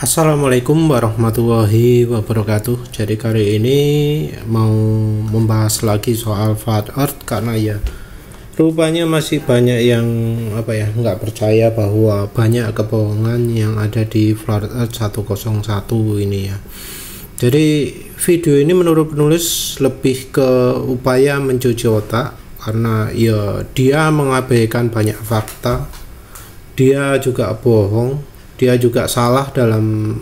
Assalamualaikum warahmatullahi wabarakatuh. Jadi kali ini mau membahas lagi soal flat earth, karena ya rupanya masih banyak yang nggak percaya bahwa banyak kebohongan yang ada di flat earth 101 ini ya. Jadi video ini menurut penulis lebih ke upaya mencuci otak, karena ya dia mengabaikan banyak fakta, dia juga bohong, dia juga salah dalam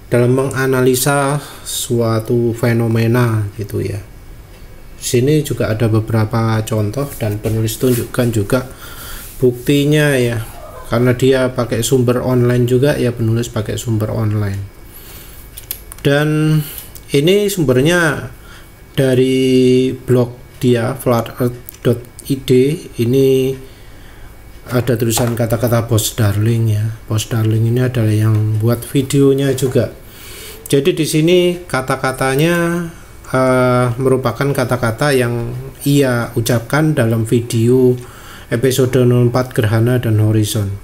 dalam menganalisa suatu fenomena gitu ya. Sini juga ada beberapa contoh dan penulis tunjukkan juga buktinya ya, karena dia pakai sumber online juga ya, penulis pakai sumber online. Dan ini sumbernya dari blog dia flatearth.id. Ini ada tulisan kata-kata Bos Darling ya. Bos Darling ini adalah yang buat videonya juga. Jadi di sini kata-katanya merupakan kata-kata yang ia ucapkan dalam video episode 04 Gerhana dan Horizon.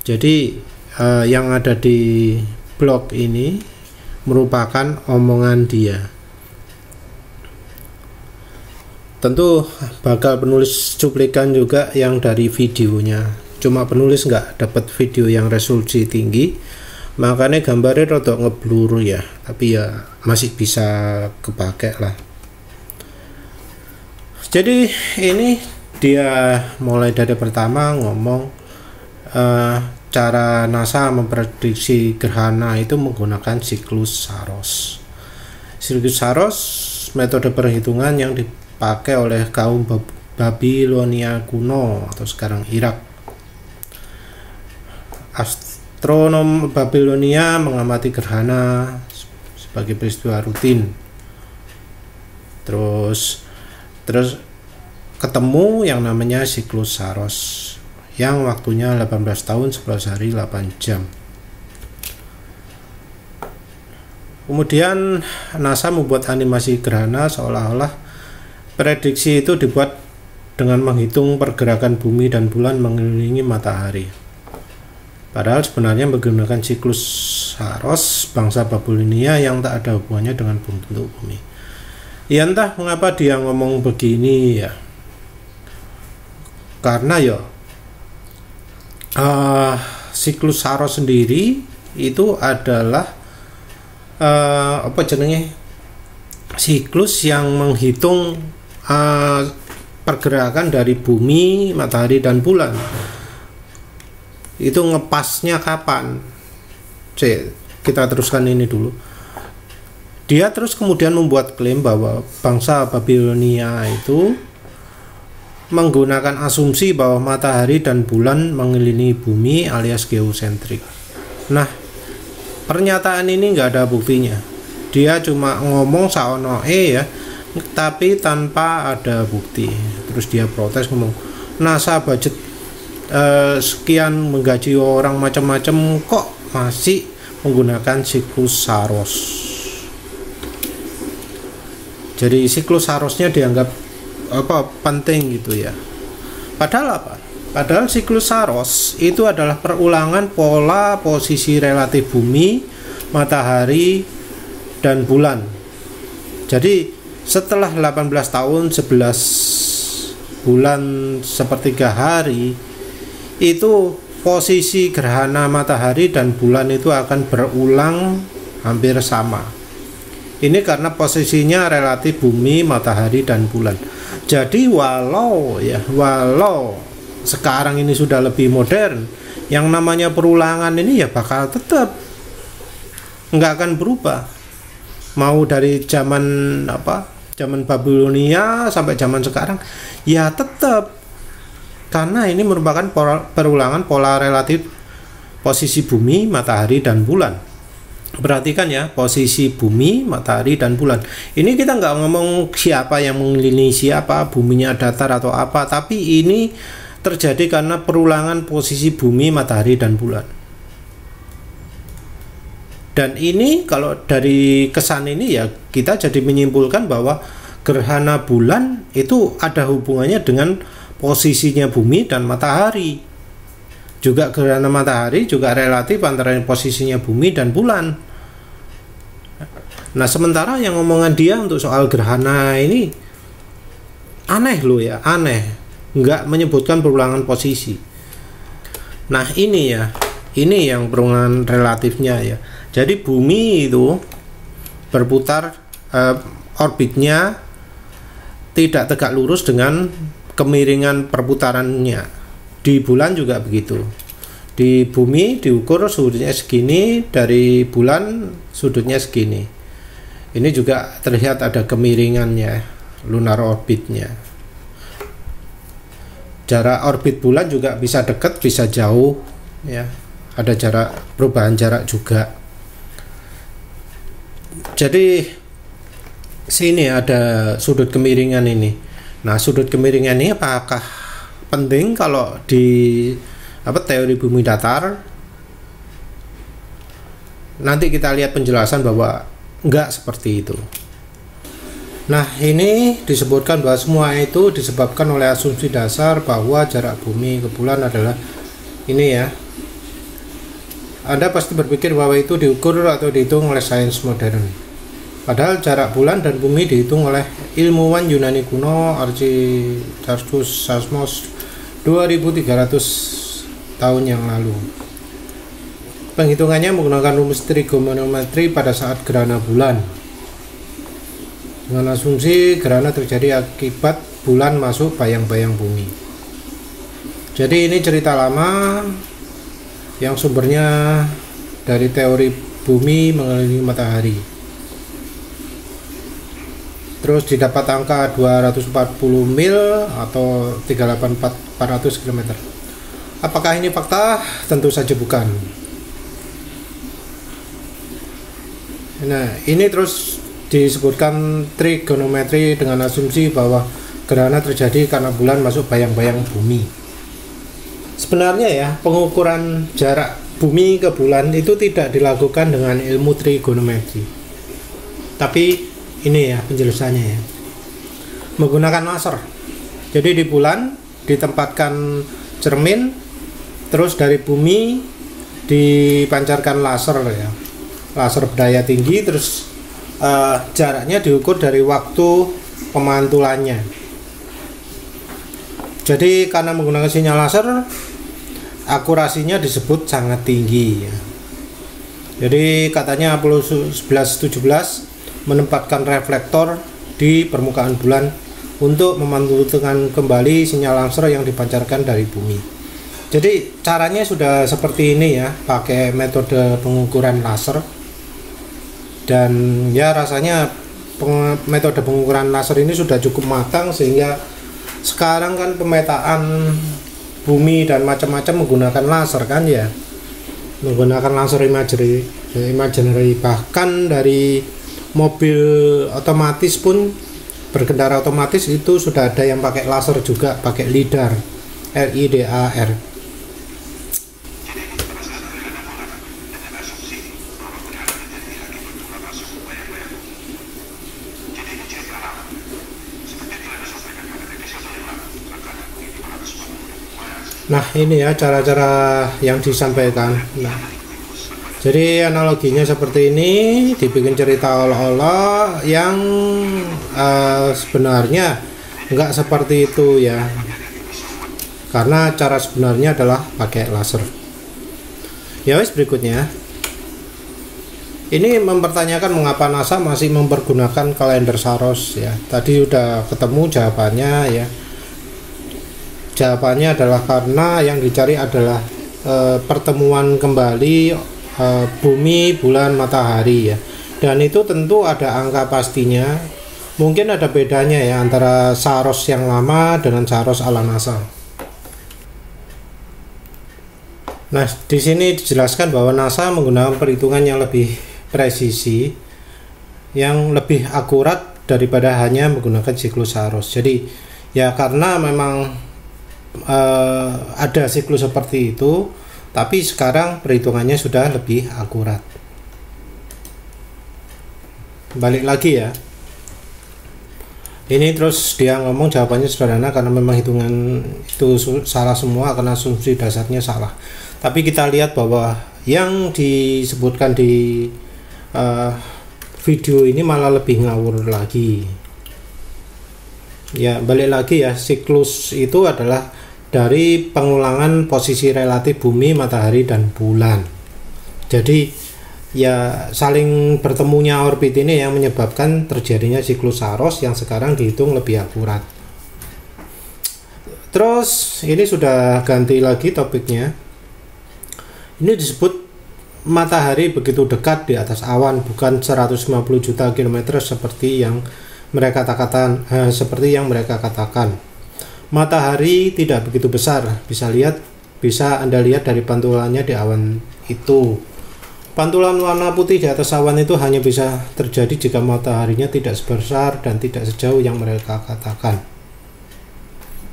Jadi yang ada di blog ini merupakan omongan dia. Tentu bakal penulis cuplikan juga yang dari videonya. Cuma penulis nggak dapat video yang resolusi tinggi, makanya gambarnya rada ngeblur ya. Tapi ya masih bisa kepake lah. Jadi ini dia mulai dari pertama ngomong cara NASA memprediksi gerhana itu menggunakan siklus Saros. Siklus Saros metode perhitungan yang dipakai oleh kaum Babilonia kuno atau sekarang Irak. Astronom Babilonia mengamati gerhana sebagai peristiwa rutin. Terus ketemu yang namanya siklus Saros yang waktunya 18 tahun 11 hari 8 jam. Kemudian NASA membuat animasi gerhana seolah-olah prediksi itu dibuat dengan menghitung pergerakan bumi dan bulan mengelilingi matahari. Padahal sebenarnya menggunakan siklus Saros bangsa Babilonia yang tak ada hubungannya dengan bentuk bumi. Ya entah mengapa dia ngomong begini ya. Karena ya siklus Saros sendiri itu adalah siklus yang menghitung pergerakan dari bumi, matahari dan bulan. Itu ngepasnya kapan? Kita teruskan ini dulu. Dia terus kemudian membuat klaim bahwa bangsa Babilonia itu menggunakan asumsi bahwa matahari dan bulan mengelilingi bumi alias geosentrik. Nah, pernyataan ini nggak ada buktinya. Dia cuma ngomong saonoe ya, tapi tanpa ada bukti. Terus dia protes ngomong, NASA budget sekian menggaji orang macam-macam kok masih menggunakan siklus Saros. Jadi siklus Sarosnya dianggap penting gitu ya. Padahal apa? Padahal siklus Saros itu adalah perulangan pola posisi relatif bumi, matahari dan bulan. Jadi setelah 18 tahun 11 bulan sepertiga hari, itu posisi gerhana matahari dan bulan itu akan berulang hampir sama. Ini karena posisinya relatif bumi, matahari dan bulan. Jadi walau sekarang ini sudah lebih modern, yang namanya perulangan ini ya bakal tetap nggak akan berubah. Mau dari zaman Babilonia sampai zaman sekarang ya tetap, karena ini merupakan perulangan pola relatif posisi bumi, matahari dan bulan. Perhatikan ya, posisi bumi, matahari dan bulan. Ini kita nggak ngomong siapa yang mengelilingi siapa, buminya datar atau apa, tapi ini terjadi karena perulangan posisi bumi, matahari dan bulan. Dan ini kalau dari kesan ini ya kita jadi menyimpulkan bahwa gerhana bulan itu ada hubungannya dengan posisinya bumi dan matahari. Juga gerhana matahari juga relatif antara posisinya bumi dan bulan. Nah, sementara yang omongan dia untuk soal gerhana ini aneh loh ya, aneh. Nggak menyebutkan perulangan posisi. Nah, ini yang perulangan relatifnya ya. Jadi bumi itu berputar, orbitnya tidak tegak lurus dengan kemiringan perputarannya. Di bulan juga begitu. Di bumi diukur sudutnya segini, dari bulan sudutnya segini. Ini juga terlihat ada kemiringannya, lunar orbitnya. Jarak orbit bulan juga bisa dekat, bisa jauh ya. Ada perubahan jarak juga. Jadi sini ada sudut kemiringan ini. Nah, sudut kemiringan ini apakah penting kalau di teori bumi datar? Nanti kita lihat penjelasan bahwa enggak seperti itu. Nah, ini disebutkan bahwa semua itu disebabkan oleh asumsi dasar bahwa jarak bumi ke bulan adalah ini ya. Anda pasti berpikir bahwa itu diukur atau dihitung oleh sains modern. Padahal jarak bulan dan bumi dihitung oleh ilmuwan Yunani kuno Aristarchus Samos 2300 tahun yang lalu. Penghitungannya menggunakan rumus trigonometri pada saat gerhana bulan, dengan asumsi gerhana terjadi akibat bulan masuk bayang-bayang bumi. Jadi ini cerita lama yang sumbernya dari teori bumi mengelilingi matahari. Terus didapat angka 240 mil atau 38400 km. Apakah ini fakta? Tentu saja bukan. Nah, ini terus disebutkan trigonometri dengan asumsi bahwa gerhana terjadi karena bulan masuk bayang-bayang bumi. Sebenarnya ya, pengukuran jarak bumi ke bulan itu tidak dilakukan dengan ilmu trigonometri. Tapi ini ya penjelasannya ya, menggunakan laser. Jadi di bulan ditempatkan cermin, terus dari bumi dipancarkan laser ya, laser berdaya tinggi, terus jaraknya diukur dari waktu pemantulannya. Jadi karena menggunakan sinyal laser, akurasinya disebut sangat tinggi ya. Jadi katanya Apollo 11-17 menempatkan reflektor di permukaan bulan untuk memantulkan kembali sinyal laser yang dipancarkan dari bumi. Jadi caranya sudah seperti ini ya, pakai metode pengukuran laser. Dan ya rasanya metode pengukuran laser ini sudah cukup matang, sehingga sekarang kan pemetaan bumi dan macam-macam menggunakan laser kan ya, menggunakan laser imagery. Bahkan dari mobil otomatis pun, berkendara otomatis itu sudah ada yang pakai laser juga, pakai LIDAR, LIDAR. Nah, ini ya cara-cara yang disampaikan. Nah, jadi analoginya seperti ini, dibikin cerita olah-olah yang sebenarnya enggak seperti itu ya, karena cara sebenarnya adalah pakai laser. Ya wes, berikutnya ini mempertanyakan mengapa NASA masih mempergunakan kalender Saros ya. Tadi udah ketemu jawabannya ya. Jawabannya adalah karena yang dicari adalah pertemuan kembali bumi, bulan, matahari ya. Dan itu tentu ada angka pastinya. Mungkin ada bedanya ya antara Saros yang lama dengan Saros ala NASA. Nah, di sini dijelaskan bahwa NASA menggunakan perhitungan yang lebih presisi, yang lebih akurat daripada hanya menggunakan siklus Saros. Jadi ya karena memang ada siklus seperti itu, tapi sekarang perhitungannya sudah lebih akurat. Balik lagi ya, Ini terus dia ngomong jawabannya sederhana karena memang hitungan itu salah semua karena asumsi dasarnya salah. Tapi kita lihat bahwa yang disebutkan di video ini malah lebih ngawur lagi. Ya, balik lagi ya, siklus itu adalah dari pengulangan posisi relatif bumi, matahari, dan bulan. Jadi ya saling bertemunya orbit ini yang menyebabkan terjadinya siklus Saros yang sekarang dihitung lebih akurat. Terus ini sudah ganti lagi topiknya. Ini disebut matahari begitu dekat di atas awan, bukan 150 juta kilometer seperti yang mereka katakan. Matahari tidak begitu besar. Bisa Anda lihat dari pantulannya di awan itu. Pantulan warna putih di atas awan itu hanya bisa terjadi jika mataharinya tidak sebesar dan tidak sejauh yang mereka katakan.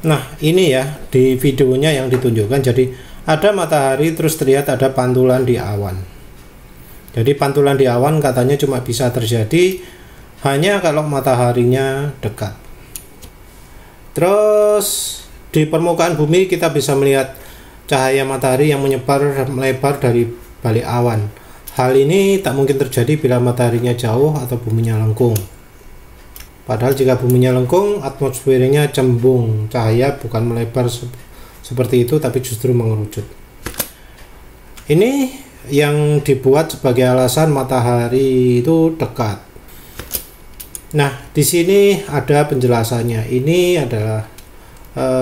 Nah, ini ya di videonya yang ditunjukkan. Jadi ada matahari terus terlihat ada pantulan di awan. Jadi pantulan di awan katanya cuma bisa terjadi hanya kalau mataharinya dekat. Terus di permukaan bumi kita bisa melihat cahaya matahari yang melebar dari balik awan. Hal ini tak mungkin terjadi bila mataharinya jauh atau buminya lengkung. Padahal jika buminya lengkung, atmosfernya cembung, cahaya bukan melebar seperti itu tapi justru mengerucut. Ini yang dibuat sebagai alasan matahari itu dekat. Nah, di sini ada penjelasannya. Ini adalah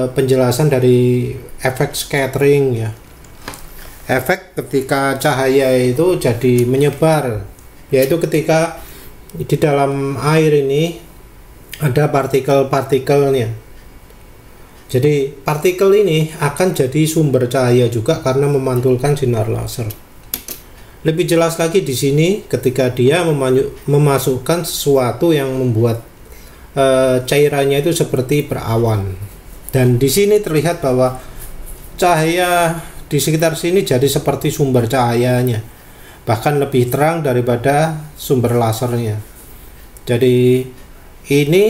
penjelasan dari efek scattering ya. Efek ketika cahaya itu jadi menyebar, yaitu ketika di dalam air ini ada partikel-partikelnya. Jadi partikel ini akan jadi sumber cahaya juga karena memantulkan sinar laser. Lebih jelas lagi di sini ketika dia memasukkan sesuatu yang membuat cairannya itu seperti berawan. Dan di sini terlihat bahwa cahaya di sekitar sini jadi seperti sumber cahayanya, bahkan lebih terang daripada sumber lasernya. Jadi ini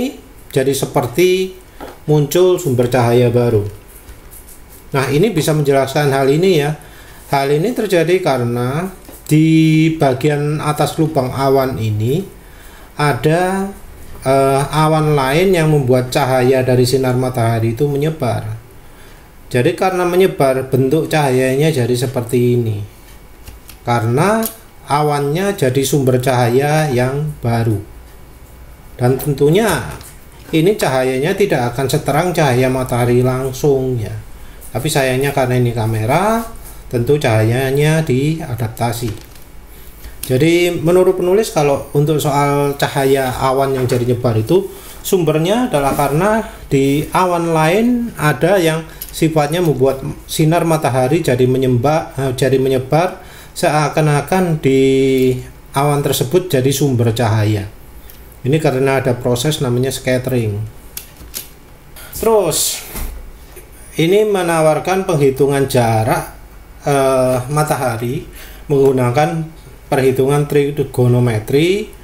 jadi seperti muncul sumber cahaya baru. Nah, ini bisa menjelaskan hal ini ya. Hal ini terjadi karena di bagian atas lubang awan ini ada awan lain yang membuat cahaya dari sinar matahari itu menyebar. Jadi karena menyebar, bentuk cahayanya jadi seperti ini. Karena awannya jadi sumber cahaya yang baru. Dan tentunya ini cahayanya tidak akan seterang cahaya matahari langsung ya. Tapi sayangnya karena ini kamera, tentu cahayanya diadaptasi. Jadi menurut penulis kalau untuk soal cahaya awan yang jadi nyebar itu sumbernya adalah karena di awan lain ada yang sifatnya membuat sinar matahari jadi menyebar seakan-akan di awan tersebut jadi sumber cahaya. Ini karena ada proses namanya scattering. Terus ini menawarkan penghitungan jarak matahari menggunakan perhitungan trigonometri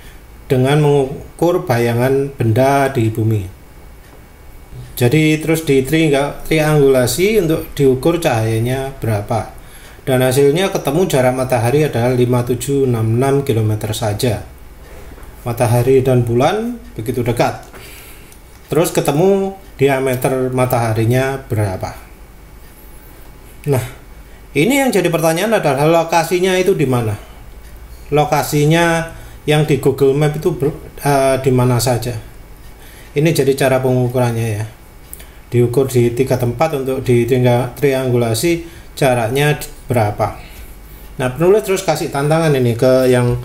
dengan mengukur bayangan benda di bumi. Jadi terus di triangulasi untuk diukur cahayanya berapa. Dan hasilnya ketemu jarak matahari adalah 5766 km saja. Matahari dan bulan begitu dekat. Terus ketemu diameter mataharinya berapa. Nah, ini yang jadi pertanyaan adalah lokasinya itu di mana? Lokasinya yang di Google Map itu di mana saja? Ini jadi cara pengukurannya ya. Diukur di 3 tempat untuk di triangulasi jaraknya berapa. Nah, penulis terus kasih tantangan ini ke yang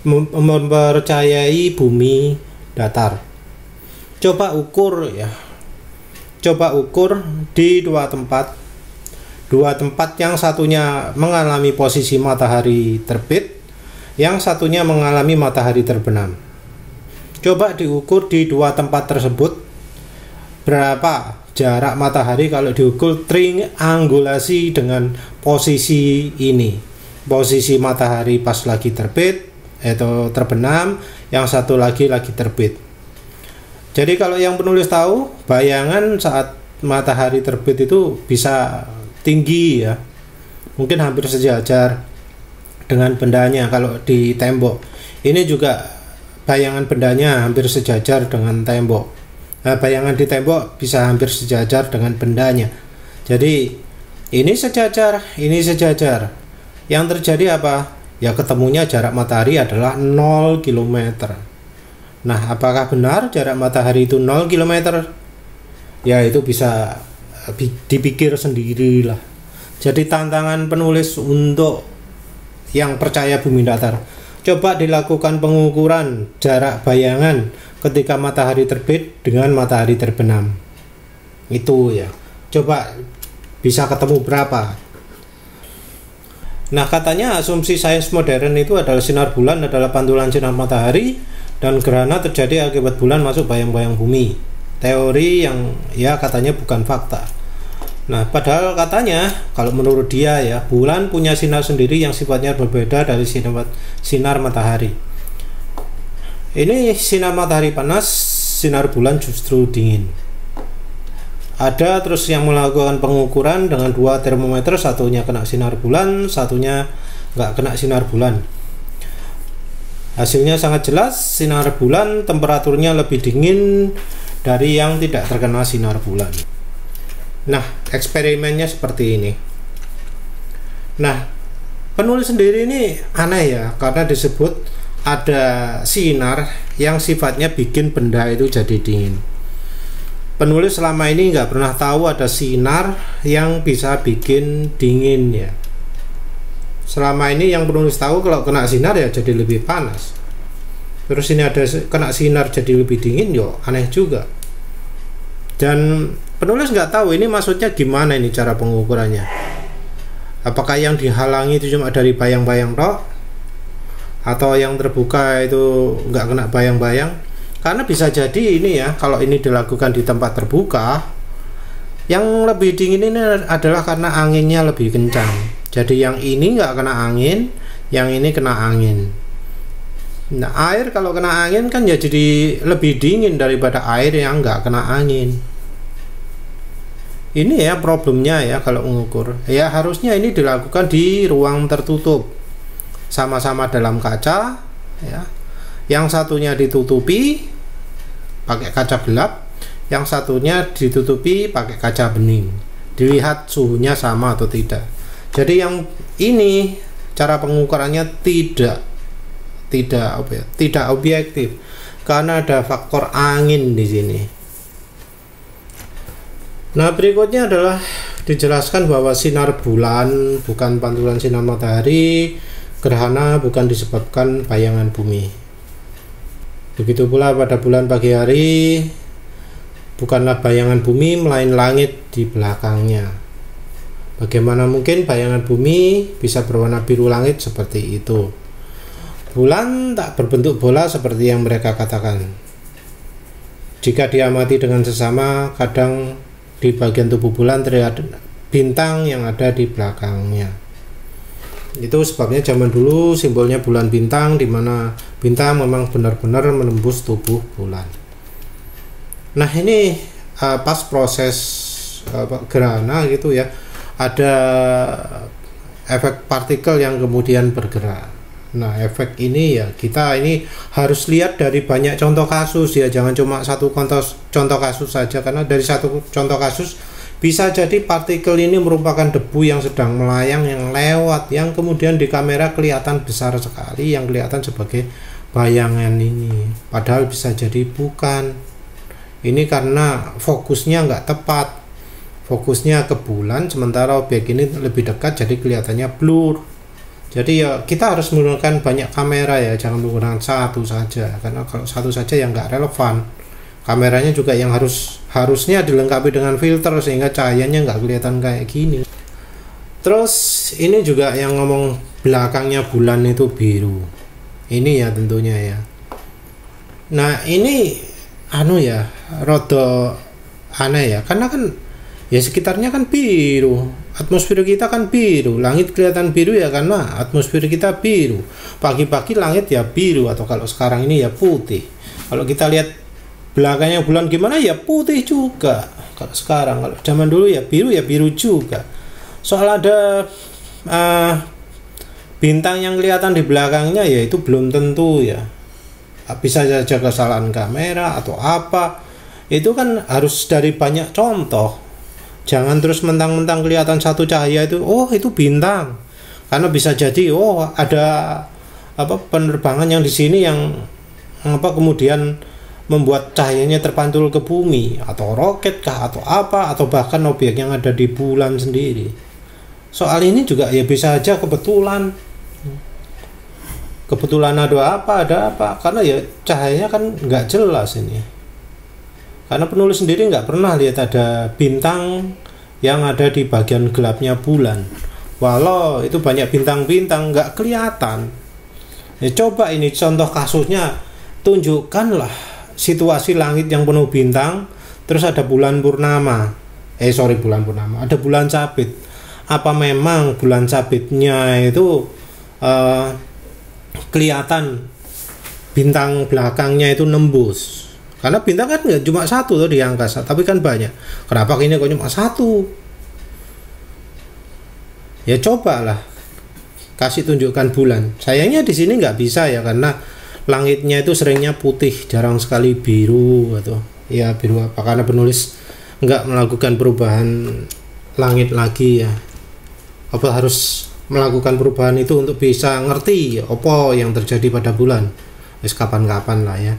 mempercayai bumi datar. Coba ukur ya. Coba ukur di 2 tempat. 2 tempat yang satunya mengalami posisi matahari terbit, yang satunya mengalami matahari terbenam. Coba diukur di 2 tempat tersebut berapa jarak matahari kalau diukur triangulasi dengan posisi ini. Posisi matahari pas lagi terbit atau terbenam, yang satu lagi terbit. Jadi kalau yang penulis tahu, bayangan saat matahari terbit itu bisa tinggi ya, mungkin hampir sejajar dengan bendanya. Kalau di tembok ini juga bayangan bendanya hampir sejajar dengan tembok. Nah, bayangan di tembok bisa hampir sejajar dengan bendanya. Jadi ini sejajar, ini sejajar. Yang terjadi apa? Ya ketemunya jarak matahari adalah 0 km. Nah, apakah benar jarak matahari itu 0 km? Ya itu bisa dipikir sendirilah. Jadi tantangan penulis untuk yang percaya bumi datar, coba dilakukan pengukuran jarak bayangan ketika matahari terbit dengan matahari terbenam. Itu ya, coba bisa ketemu berapa. Nah, katanya asumsi sains modern itu adalah sinar bulan adalah pantulan sinar matahari dan gerhana terjadi akibat bulan masuk bayang-bayang bumi. Teori yang ya katanya bukan fakta. Nah, padahal katanya kalau menurut dia ya, bulan punya sinar sendiri yang sifatnya berbeda dari sinar matahari. Ini sinar matahari panas, sinar bulan justru dingin. Ada terus yang melakukan pengukuran dengan 2 termometer, satunya kena sinar bulan, satunya nggak kena sinar bulan. Hasilnya sangat jelas, sinar bulan temperaturnya lebih dingin dari yang tidak terkena sinar bulan. Nah, eksperimennya seperti ini. Nah, penulis sendiri ini aneh ya, karena disebut ada sinar yang sifatnya bikin benda itu jadi dingin. Penulis selama ini nggak pernah tahu ada sinar yang bisa bikin dingin ya. Selama ini yang penulis tahu kalau kena sinar ya jadi lebih panas. Terus ini ada kena sinar jadi lebih dingin, yo aneh juga. Dan penulis nggak tahu ini maksudnya gimana ini cara pengukurannya. Apakah yang dihalangi itu cuma dari bayang-bayang tok, atau yang terbuka itu nggak kena bayang-bayang? Karena bisa jadi ini ya, kalau ini dilakukan di tempat terbuka, yang lebih dingin ini adalah karena anginnya lebih kencang. Jadi yang ini nggak kena angin, yang ini kena angin. Nah, air kalau kena angin kan ya jadi lebih dingin daripada air yang nggak kena angin. Ini ya problemnya ya kalau mengukur. Ya harusnya ini dilakukan di ruang tertutup, sama-sama dalam kaca ya. Yang satunya ditutupi pakai kaca gelap, yang satunya ditutupi pakai kaca bening. Dilihat suhunya sama atau tidak. Jadi yang ini cara pengukurannya tidak objektif karena ada faktor angin di sini. Nah, berikutnya adalah dijelaskan bahwa sinar bulan bukan pantulan sinar matahari, gerhana bukan disebabkan bayangan bumi. Begitu pula pada bulan pagi hari bukanlah bayangan bumi melainkan langit di belakangnya. Bagaimana mungkin bayangan bumi bisa berwarna biru langit seperti itu? Bulan tak berbentuk bola seperti yang mereka katakan. Jika diamati dengan sesama, kadang di bagian tubuh bulan terlihat bintang yang ada di belakangnya. Itu sebabnya zaman dulu simbolnya bulan bintang, di mana bintang memang benar-benar menembus tubuh bulan. Nah, ini pas proses gerhana gitu ya, ada efek partikel yang kemudian bergerak. Nah, efek ini ya kita ini harus lihat dari banyak contoh kasus ya, jangan cuma satu contoh kasus saja, karena dari satu contoh kasus bisa jadi partikel ini merupakan debu yang sedang melayang, yang lewat, yang kemudian di kamera kelihatan besar sekali, yang kelihatan sebagai bayangan ini, padahal bisa jadi bukan. Ini karena fokusnya nggak tepat, fokusnya ke bulan, sementara objek ini lebih dekat jadi kelihatannya blur. Jadi ya kita harus menggunakan banyak kamera ya, jangan menggunakan satu saja, karena kalau satu saja yang nggak relevan. Kameranya juga yang harusnya dilengkapi dengan filter sehingga cahayanya nggak kelihatan kayak gini. Terus ini juga yang ngomong belakangnya bulan itu biru. Ini ya tentunya ya. Nah, ini ya rada aneh ya, karena kan ya sekitarnya kan biru, atmosfer kita kan biru, langit kelihatan biru ya karena atmosfer kita biru. Pagi-pagi langit ya biru, atau kalau sekarang ini ya putih. Kalau kita lihat belakangnya bulan gimana ya putih juga. Kalau sekarang, kalau zaman dulu ya biru juga. Soal ada bintang yang kelihatan di belakangnya ya itu belum tentu ya. Bisa saja kesalahan kamera atau apa. Itu kan harus dari banyak contoh. Jangan terus mentang-mentang kelihatan satu cahaya itu, oh itu bintang. Karena bisa jadi oh ada penerbangan yang di sini yang kemudian membuat cahayanya terpantul ke bumi, atau roket kah atau apa, atau bahkan objek yang ada di bulan sendiri. Soal ini juga ya bisa aja kebetulan ada apa, karena ya cahayanya kan nggak jelas ini, karena penulis sendiri nggak pernah lihat ada bintang yang ada di bagian gelapnya bulan, walau itu banyak bintang-bintang nggak kelihatan. Ya coba ini contoh kasusnya, tunjukkanlah situasi langit yang penuh bintang, terus ada bulan purnama, ada bulan sabit. Apa memang bulan sabitnya itu kelihatan bintang belakangnya itu nembus? Karena bintang kan nggak cuma satu tuh di angkasa, tapi kan banyak. Kenapa ini kok cuma satu? Ya cobalah kasih tunjukkan bulan. Sayangnya di sini nggak bisa ya, karena langitnya itu seringnya putih, jarang sekali biru atau ya biru apa, karena penulis nggak melakukan perubahan langit lagi ya. Apa harus melakukan perubahan itu untuk bisa ngerti apa yang terjadi pada bulan? Kapan-kapan lah ya.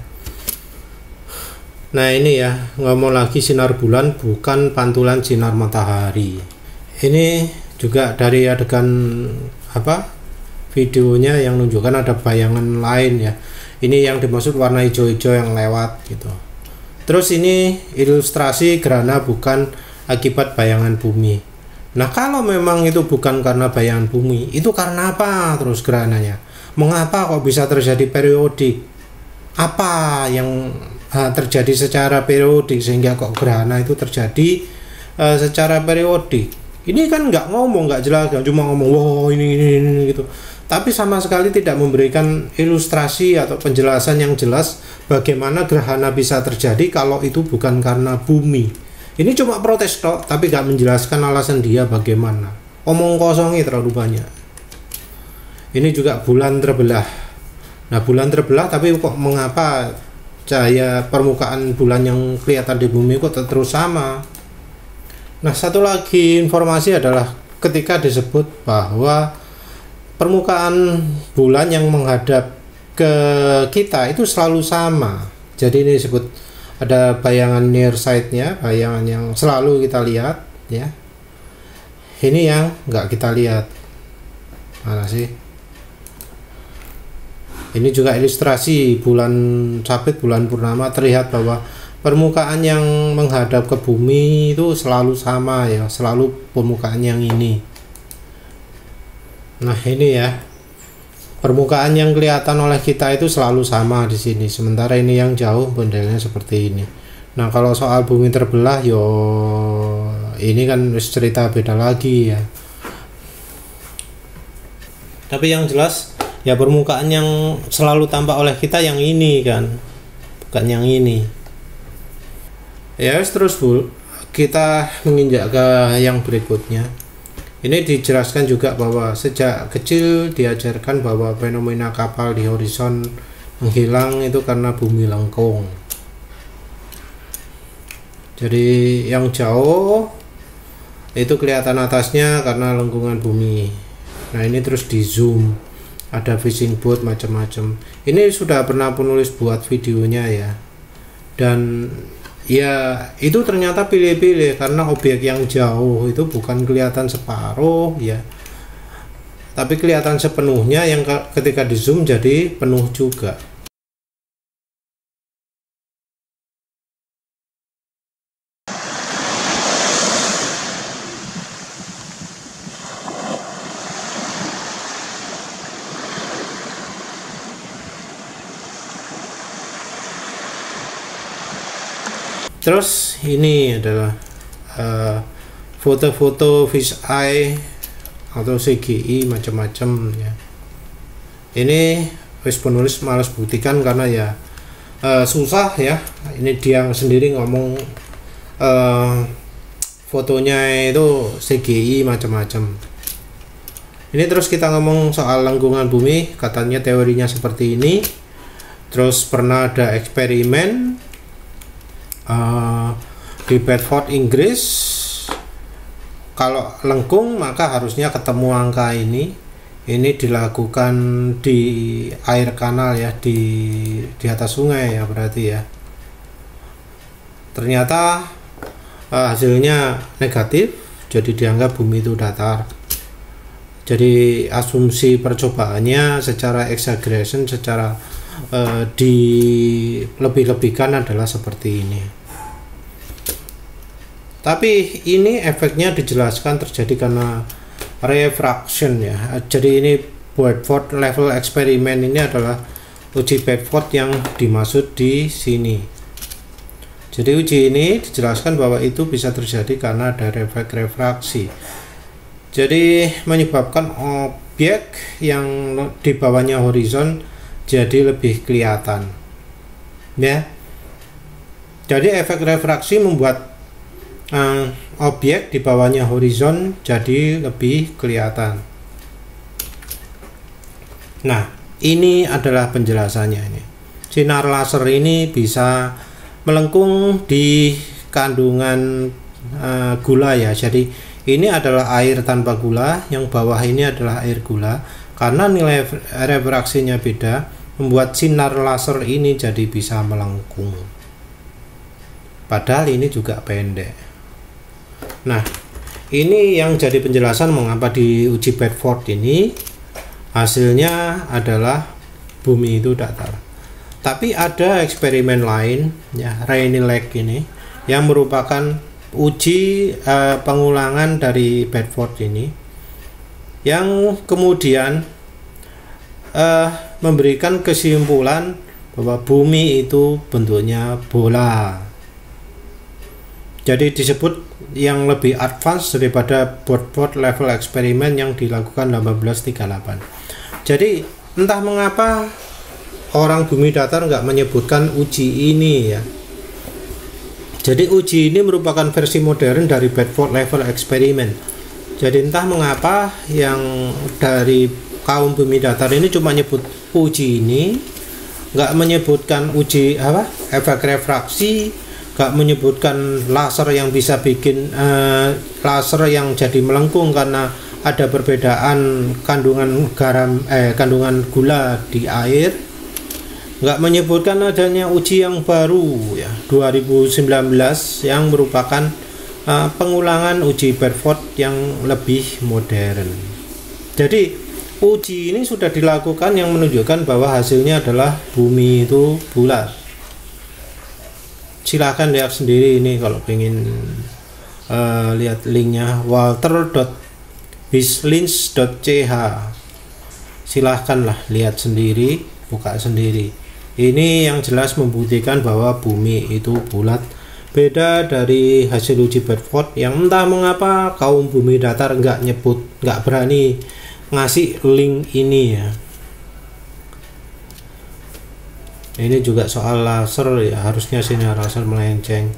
Nah ini ya, ngomong lagi sinar bulan bukan pantulan sinar matahari. Ini juga dari adegan videonya yang menunjukkan ada bayangan lain ya. Ini yang dimaksud warna hijau-hijau yang lewat gitu. Terus ini ilustrasi gerhana bukan akibat bayangan bumi. Nah kalau memang itu bukan karena bayangan bumi, itu karena apa terus gerhananya? Mengapa kok bisa terjadi periodik? Apa yang terjadi secara periodik sehingga kok gerhana itu terjadi secara periodik? Ini kan nggak jelas, cuma ngomong wow ini gitu. Tapi sama sekali tidak memberikan ilustrasi atau penjelasan yang jelas bagaimana gerhana bisa terjadi kalau itu bukan karena bumi. Ini cuma protes tok, tapi gak menjelaskan alasan dia bagaimana. Omong kosongnya terlalu banyak. Ini juga bulan terbelah. Nah bulan terbelah, tapi kok mengapa cahaya permukaan bulan yang kelihatan di bumi kok terus sama? Nah satu lagi informasi adalah ketika disebut bahwa permukaan bulan yang menghadap ke kita itu selalu sama. Jadi ini disebut ada bayangan near side-nya, bayangan yang selalu kita lihat ya. Ini yang nggak kita lihat. Mana sih? Ini juga ilustrasi bulan sabit, bulan purnama, terlihat bahwa permukaan yang menghadap ke bumi itu selalu sama ya, selalu permukaan yang ini. Nah, ini ya. Permukaan yang kelihatan oleh kita itu selalu sama di sini. Sementara ini yang jauh modelnya seperti ini. Nah, kalau soal bumi terbelah ini kan cerita beda lagi ya. Tapi yang jelas ya permukaan yang selalu tampak oleh kita yang ini kan, bukan yang ini. Ya, terus kita menginjak ke yang berikutnya. Ini dijelaskan juga bahwa sejak kecil diajarkan bahwa fenomena kapal di horizon menghilang itu karena bumi lengkung. Jadi yang jauh itu kelihatan atasnya karena lengkungan bumi. Nah ini terus di zoom, ada fishing boat macam-macam. Ini sudah pernah penulis buat videonya ya. Dan ya itu ternyata pilih-pilih karena objek yang jauh itu bukan kelihatan separuh ya, tapi kelihatan sepenuhnya, yang ketika di zoom jadi penuh juga. Terus ini adalah foto-foto fish eye atau CGI macam-macam ya. Ini penulis malas buktikan karena ya susah ya. Ini dia sendiri ngomong fotonya itu CGI macam-macam. Ini terus kita ngomong soal lengkungan bumi, katanya teorinya seperti ini. Terus pernah ada eksperimen di Bedford, Inggris. Kalau lengkung maka harusnya ketemu angka ini. Ini dilakukan di air kanal ya, di atas sungai ya berarti ya. Ternyata hasilnya negatif, jadi dianggap bumi itu datar. Jadi asumsi percobaannya secara exaggeration, secara dilebih-lebihkan adalah seperti ini. Tapi ini efeknya dijelaskan terjadi karena refraction ya. Jadi ini Bedford level eksperimen ini adalah uji Bedford yang dimaksud di sini. Jadi uji ini dijelaskan bahwa itu bisa terjadi karena ada efek refraksi. Jadi menyebabkan objek yang di bawahnya horizon jadi lebih kelihatan. Ya. Jadi efek refraksi membuat objek di bawahnya horizon jadi lebih kelihatan. Nah, ini adalah penjelasannya ini. Sinar laser ini bisa melengkung di kandungan gula ya. Jadi ini adalah air tanpa gula, yang bawah ini adalah air gula. Karena nilai refraksinya beda, membuat sinar laser ini jadi bisa melengkung. Padahal ini juga pendek. Nah, ini yang jadi penjelasan mengapa di uji Bedford ini hasilnya adalah bumi itu datar. Tapi ada eksperimen lain ya, Rainy Lake ini, yang merupakan uji pengulangan dari Bedford ini, yang kemudian memberikan kesimpulan bahwa bumi itu bentuknya bola. Jadi disebut yang lebih advance daripada Bedford level eksperimen yang dilakukan 1838. Jadi entah mengapa orang bumi datar nggak menyebutkan uji ini ya. Jadi uji ini merupakan versi modern dari Bedford level eksperimen. Jadi entah mengapa yang dari kaum bumi datar ini cuma nyebut uji ini, nggak menyebutkan uji efek refraksi, nggak menyebutkan laser yang bisa bikin laser yang jadi melengkung karena ada perbedaan kandungan kandungan gula di air. Nggak menyebutkan adanya uji yang baru ya 2019 yang merupakan pengulangan uji Bedford yang lebih modern. Jadi uji ini sudah dilakukan yang menunjukkan bahwa hasilnya adalah bumi itu bulat. Silahkan lihat sendiri ini kalau pengen lihat linknya, walter.bislins.ch. silahkanlah lihat sendiri, buka sendiri. Ini yang jelas membuktikan bahwa bumi itu bulat, beda dari hasil uji Bedford yang entah mengapa kaum bumi datar nggak berani ngasih link ini ya. Ini juga soal laser ya, harusnya sinar laser melenceng.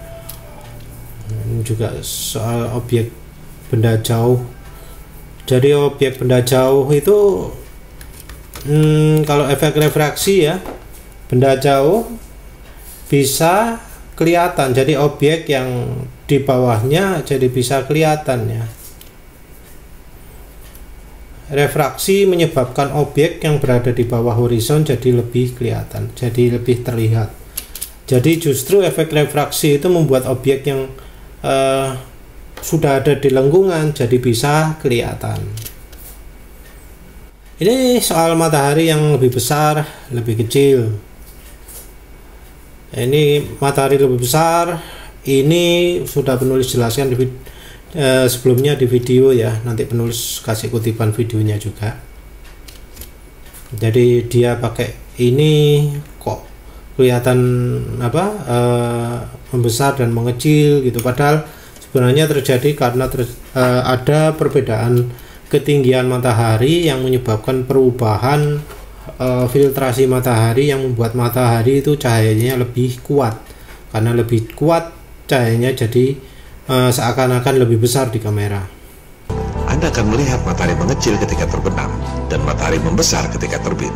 Ini juga soal objek benda jauh. Jadi objek benda jauh itu kalau efek refraksi ya, benda jauh bisa kelihatan. Jadi objek yang di bawahnya jadi bisa kelihatan ya. Refraksi menyebabkan objek yang berada di bawah horizon jadi lebih kelihatan, jadi lebih terlihat. Jadi justru efek refraksi itu membuat objek yang sudah ada di lengkungan jadi bisa kelihatan. Ini soal matahari yang lebih besar, lebih kecil. Ini matahari lebih besar, ini sudah penulis jelaskan di sebelumnya di video ya, nanti penulis kasih kutipan videonya juga. Jadi dia pakai ini kok kelihatan membesar dan mengecil gitu, padahal sebenarnya terjadi karena ada perbedaan ketinggian matahari yang menyebabkan perubahan filtrasi matahari yang membuat matahari itu cahayanya lebih kuat. Karena lebih kuat cahayanya, jadi seakan-akan lebih besar di kamera. Anda akan melihat matahari mengecil ketika terbenam dan matahari membesar ketika terbit.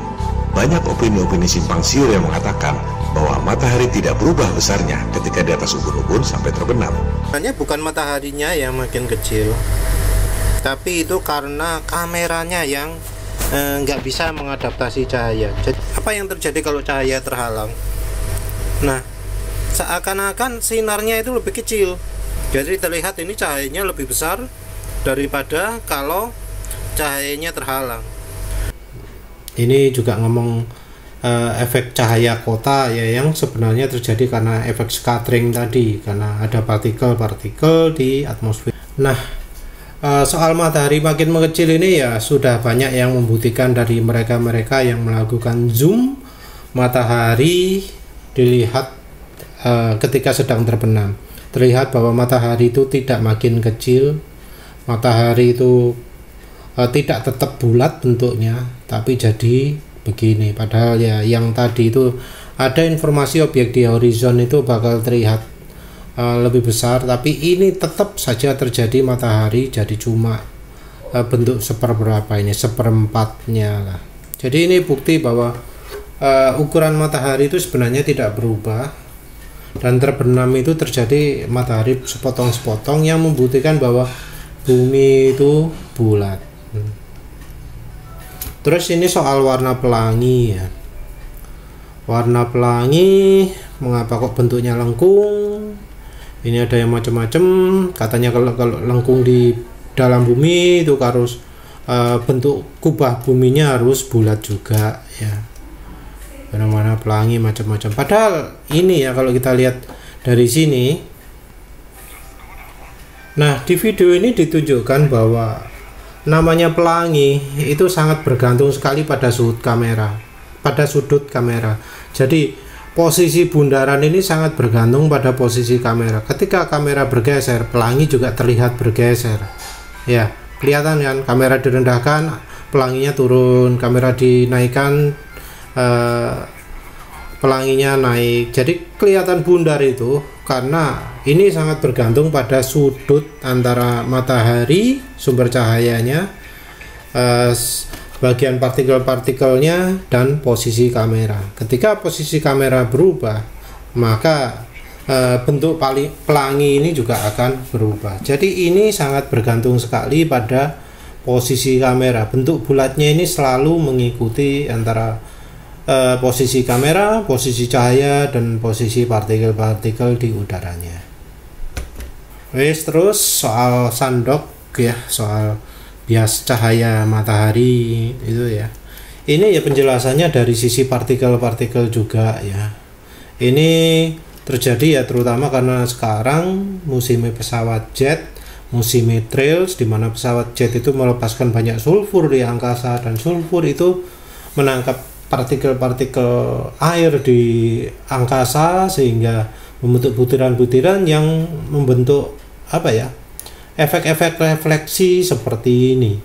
Banyak opini-opini simpang siur yang mengatakan bahwa matahari tidak berubah besarnya ketika di atas ubun-ubun sampai terbenam. Sebenarnya bukan mataharinya yang makin kecil, tapi itu karena kameranya yang nggak bisa mengadaptasi cahaya. Jadi apa yang terjadi kalau cahaya terhalang? Nah, seakan-akan sinarnya itu lebih kecil, jadi terlihat ini cahayanya lebih besar daripada kalau cahayanya terhalang. Ini juga ngomong efek cahaya kota ya, yang sebenarnya terjadi karena efek scattering tadi, karena ada partikel-partikel di atmosfer. Nah, soal matahari makin mengecil ini ya sudah banyak yang membuktikan dari mereka-mereka yang melakukan zoom matahari dilihat ketika sedang terbenam. Terlihat bahwa matahari itu tidak makin kecil, matahari itu tidak tetap bulat bentuknya, tapi jadi begini. Padahal ya yang tadi itu ada informasi objek di horizon itu bakal terlihat lebih besar, tapi ini tetap saja terjadi matahari jadi cuma bentuk seperberapa ini, seperempatnya lah. Jadi ini bukti bahwa ukuran matahari itu sebenarnya tidak berubah, dan terbenam itu terjadi matahari sepotong-sepotong yang membuktikan bahwa bumi itu bulat. Terus ini soal warna pelangi ya. Warna pelangi mengapa kok bentuknya lengkung? Ini ada yang macam-macam. Katanya kalau lengkung di dalam bumi itu harus bentuk kubah buminya harus bulat juga ya. Warna pelangi macam-macam. Padahal ini ya kalau kita lihat dari sini. Nah, di video ini ditunjukkan bahwa namanya pelangi itu sangat bergantung sekali pada sudut kamera. Jadi posisi bundaran ini sangat bergantung pada posisi kamera. Ketika kamera bergeser, pelangi juga terlihat bergeser. Ya, kelihatan kan? Kamera direndahkan, pelanginya turun. Kamera dinaikkan, pelanginya naik. Jadi kelihatan bundar itu karena ini sangat bergantung pada sudut antara matahari, sumber cahayanya, bagian partikel-partikelnya, dan posisi kamera. Ketika posisi kamera berubah, maka bentuk pelangi ini juga akan berubah. Jadi ini sangat bergantung sekali pada posisi kamera. Bentuk bulatnya ini selalu mengikuti antara posisi kamera, posisi cahaya, dan posisi partikel-partikel di udaranya. Terus soal sandok ya, soal bias cahaya matahari itu ya. Ini ya penjelasannya dari sisi partikel-partikel juga ya. Ini terjadi ya terutama karena sekarang musim pesawat jet, musim trails, di mana pesawat jet itu melepaskan banyak sulfur di angkasa, dan sulfur itu menangkap partikel-partikel air di angkasa sehingga membentuk butiran-butiran yang membentuk efek-efek refleksi seperti ini.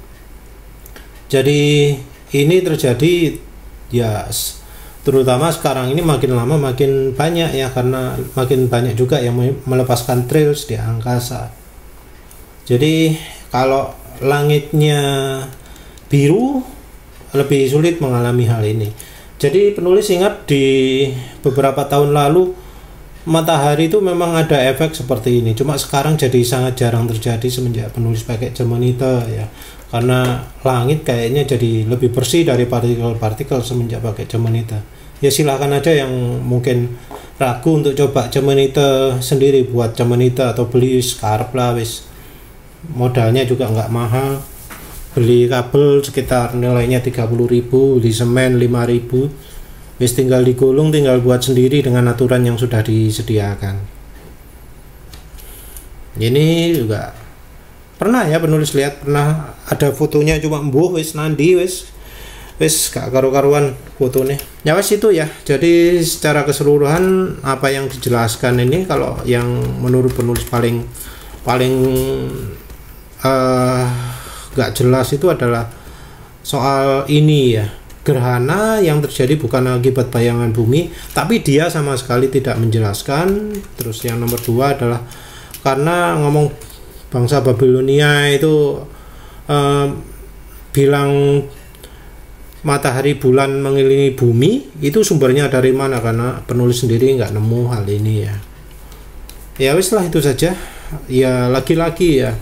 Jadi ini terjadi ya terutama sekarang ini makin lama makin banyak ya, karena makin banyak juga yang melepaskan trails di angkasa. Jadi kalau langitnya biru lebih sulit mengalami hal ini. Jadi penulis ingat di beberapa tahun lalu matahari itu memang ada efek seperti ini, cuma sekarang jadi sangat jarang terjadi semenjak penulis pakai jam monitor ya, karena langit kayaknya jadi lebih bersih dari partikel-partikel semenjak pakai jam monitor. Ya silahkan aja yang mungkin ragu untuk coba jam monitor sendiri, buat jam monitor atau beli scarf lah, wis modalnya juga nggak mahal. Beli kabel sekitar nilainya 30.000, beli semen 5.000, wis tinggal digulung, tinggal buat sendiri dengan aturan yang sudah disediakan. Ini juga pernah ya penulis lihat, pernah ada fotonya cuma mbuh wis nandi wis gak karu-karuan fotonya. Ya wis itu ya. Jadi secara keseluruhan apa yang dijelaskan ini, kalau yang menurut penulis paling gak jelas itu adalah soal ini ya, gerhana yang terjadi bukan akibat bayangan bumi, tapi dia sama sekali tidak menjelaskan. Terus yang nomor 2 adalah karena ngomong bangsa Babilonia itu bilang matahari bulan mengelilingi bumi, itu sumbernya dari mana? Karena penulis sendiri nggak nemu hal ini ya. Ya wis lah, itu saja ya. Lagi-lagi ya,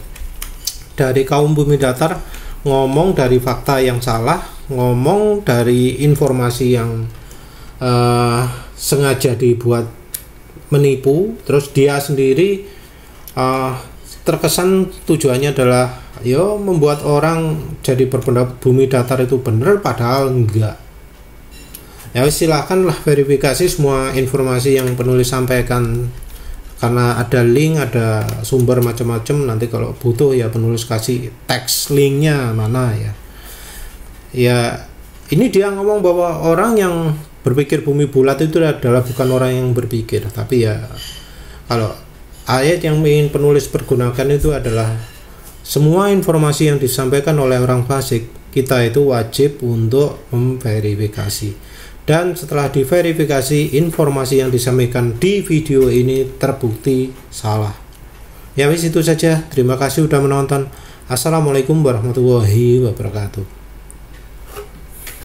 dari kaum bumi datar ngomong dari fakta yang salah, ngomong dari informasi yang sengaja dibuat menipu, terus dia sendiri terkesan tujuannya adalah membuat orang jadi berpendapat bumi datar itu benar, padahal enggak. Ya silakanlah verifikasi semua informasi yang penulis sampaikan, karena ada link, ada sumber macam-macam. Nanti kalau butuh ya penulis kasih teks linknya mana ya. Ya ini dia ngomong bahwa orang yang berpikir bumi bulat itu adalah bukan orang yang berpikir, tapi ya kalau ayat yang ingin penulis pergunakan itu adalah semua informasi yang disampaikan oleh orang fasik, kita itu wajib untuk memverifikasi. Dan setelah diverifikasi, informasi yang disampaikan di video ini terbukti salah. Ya wis, itu saja. Terima kasih sudah menonton. Assalamualaikum warahmatullahi wabarakatuh.